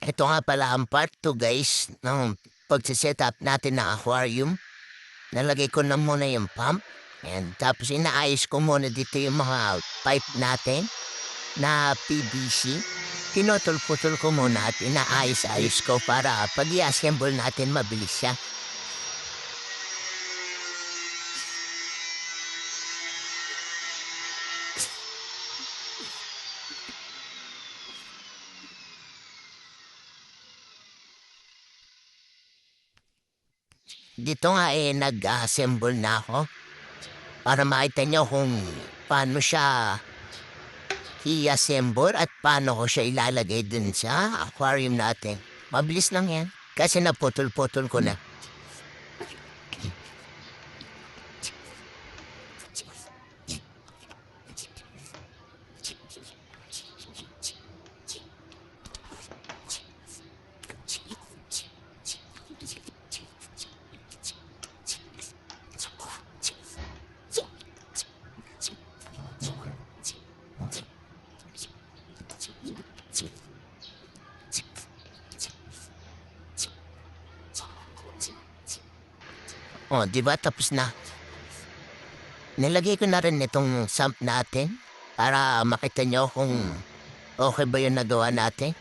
Ito nga pala ang part 2 guys ng pagsiset up natin ng aquarium. Nalagay ko na muna yung pump. And tapos inaayos ko muna dito yung mga pipe natin na PVC. Pinutol-putol ko muna at inaayos-ayos ko para pag i-assemble natin mabilis siya. Dito nga nag-assemble na ako para makita nyo kung paano siya i-assemble at paano ko siya ilalagay dun sa aquarium natin. Mabilis lang yan kasi naputol-putol ko na. Oh, di ba tapos na? Nilagay ko na rin itong sump natin para makita nyo kung okay ba yung nagawa natin.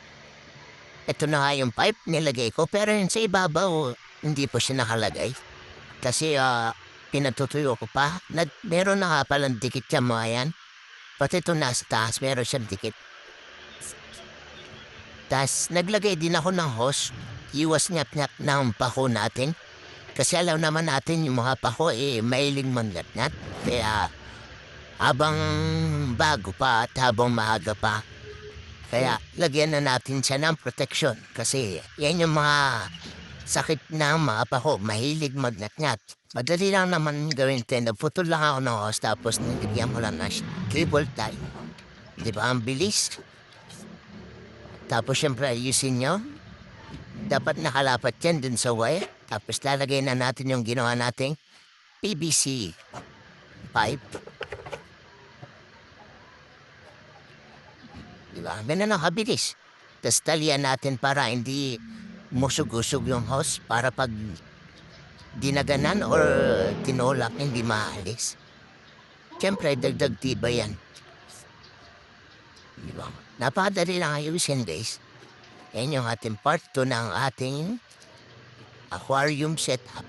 Ito na nga yung pipe nilagay ko pero yun sa ibabaw hindi po siya nakalagay. Kasi pinatutuyo ko pa. Meron na nga palang dikit siya mga yan. Pati ito nasa taas meron siyang dikit. Tas naglagay din ako ng hose. Iwas nyap-nyap ng pako natin. Kasi alam naman natin yung mga pako mailing mangat-ngat. Kaya habang bago pa at habang maaga pa. Kaya lagyan na natin siya ng protection. Kasi yan yung mga sakit ng mga pako. Mahilig magnat-ngat. Madali lang naman gawin ito. Naputol lang ako ng hose tapos nilagyan mo lang na cable tie. Di ba ang bilis? Tapos syempre ayusin nyo. Dapat nakalapat yan dun sa wire. Tapos lalagay na natin yung ginawa nating PVC pipe. Diba? Ganun ang kabilis. Tapos talian natin para hindi musog-usog yung hose. Para pag dinaganan or tinulak, hindi maalis. Siyempre, dagdag tiba yan. Diba? Napakadali lang ayusin guys. Yan yung ating part 2 ng ating aquarium setup.